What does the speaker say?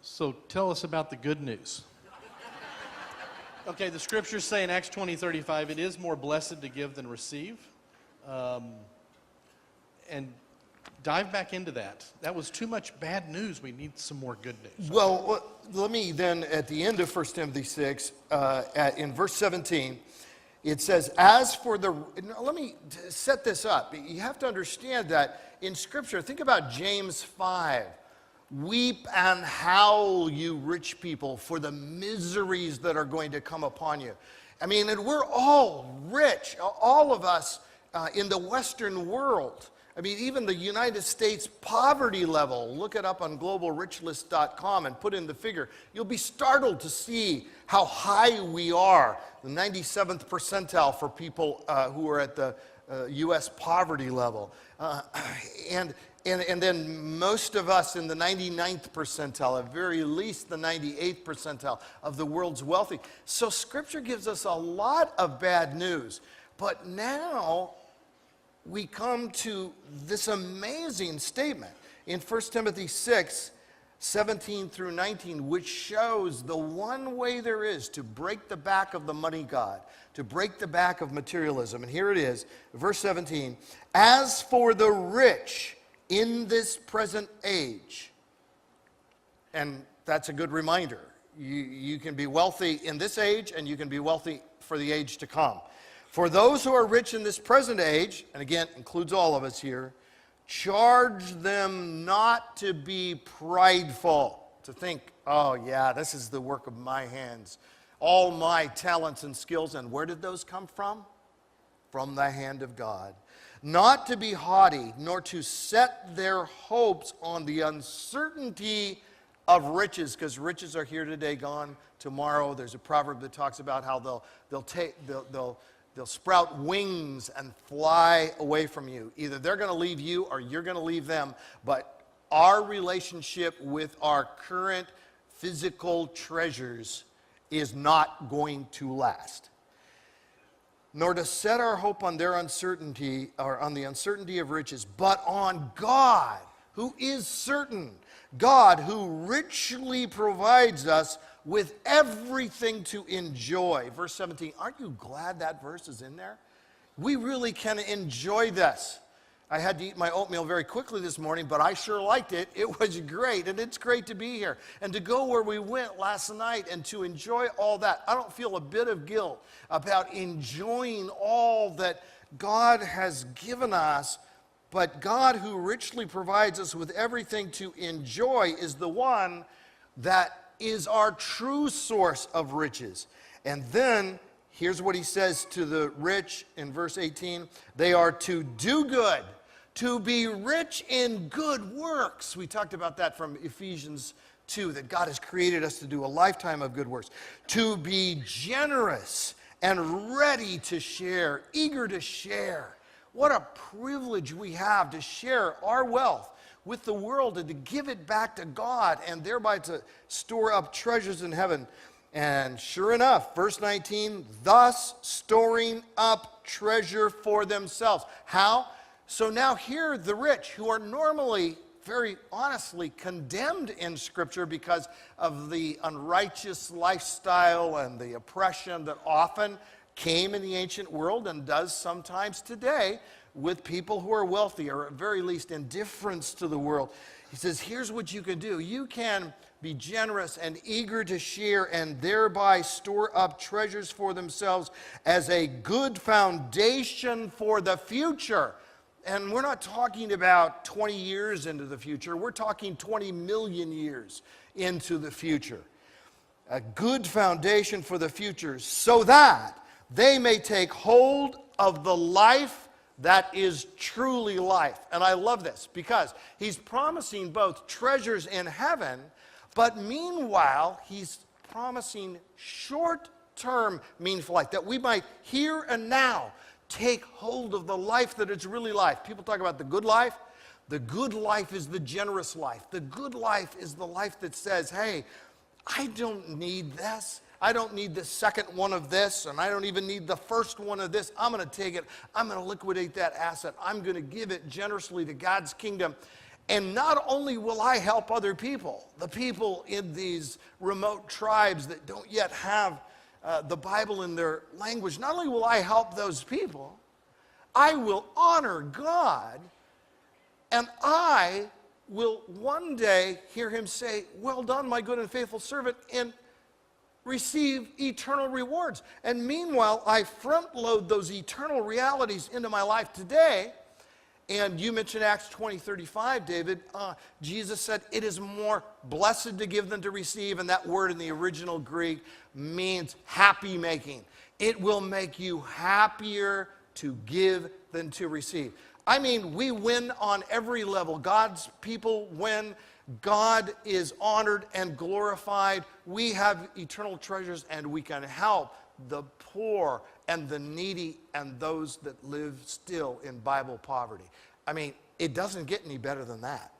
So tell us about the good news. Okay, the scriptures say in Acts 20:35, it is more blessed to give than receive. And dive back into that. That was too much bad news. We need some more good news. Well, let me then, at the end of 1 Timothy 6, in verse 17, it says, as for the, let me set this up. You have to understand that in Scripture, think about James 5. Weep and howl, you rich people, for the miseries that are going to come upon you. I mean, and we're all rich, all of us in the Western world. I mean, even the United States poverty level, look it up on globalrichlist.com and put in the figure. You'll be startled to see how high we are, the 97th percentile for people who are at the U.S. poverty level. And then most of us in the 99th percentile, at very least the 98th percentile of the world's wealthy. So Scripture gives us a lot of bad news. But now we come to this amazing statement in 1 Timothy 6, 17 through 19, which shows the one way there is to break the back of the money god, to break the back of materialism. And here it is, verse 17. As for the rich in this present age, and that's a good reminder. You can be wealthy in this age, and you can be wealthy for the age to come. For those who are rich in this present age, and again, includes all of us here, charge them not to be prideful, to think, oh yeah, this is the work of my hands, all my talents and skills. And where did those come from? From the hand of God. Not to be haughty, nor to set their hopes on the uncertainty of riches, because riches are here today, gone tomorrow. There's a proverb that talks about how they'll sprout wings and fly away from you. Either they're going to leave you or you're going to leave them. But our relationship with our current physical treasures is not going to last. Nor to set our hope on their uncertainty, or on the uncertainty of riches, but on God, who is certain. God, who richly provides us with everything to enjoy. Verse 17, aren't you glad that verse is in there? We really can enjoy this. I had to eat my oatmeal very quickly this morning, but I sure liked it. It was great, and it's great to be here. And to go where we went last night and to enjoy all that. I don't feel a bit of guilt about enjoying all that God has given us, but God, who richly provides us with everything to enjoy, is the one that is our true source of riches. And then, here's what he says to the rich in verse 18. They are to do good, to be rich in good works. We talked about that from Ephesians 2, that God has created us to do a lifetime of good works. To be generous and ready to share, eager to share. What a privilege we have to share our wealth with the world and to give it back to God and thereby to store up treasures in heaven. And sure enough, verse 19, thus storing up treasure for themselves. How? So now here the rich, who are normally, very honestly, condemned in Scripture because of the unrighteous lifestyle and the oppression that often came in the ancient world and does sometimes today with people who are wealthy, or at very least indifference to the world. He says, here's what you can do. You can be generous and eager to share and thereby store up treasures for themselves as a good foundation for the future. And we're not talking about 20 years into the future. We're talking 20 million years into the future. A good foundation for the future, so that they may take hold of the life that is truly life. And I love this because he's promising both treasures in heaven, but meanwhile, he's promising short-term meaningful life, that we might here and now take hold of the life that is really life. People talk about the good life. The good life is the generous life. The good life is the life that says, hey, I don't need this. I don't need the second one of this, and I don't even need the first one of this. I'm going to take it. I'm going to liquidate that asset. I'm going to give it generously to God's kingdom. And not only will I help other people, the people in these remote tribes that don't yet have the Bible in their language, not only will I help those people, I will honor God, and I will one day hear him say, "Well done, my good and faithful servant," and receive eternal rewards. And meanwhile, I front load those eternal realities into my life today. And you mentioned Acts 20:35, David. Jesus said, "It is more blessed to give than to receive." And that word in the original Greek means happy making. It will make you happier to give than to receive. I mean, we win on every level. God's people win. God is honored and glorified. We have eternal treasures, and we can help the poor and the needy and those that live still in Bible poverty. I mean, it doesn't get any better than that.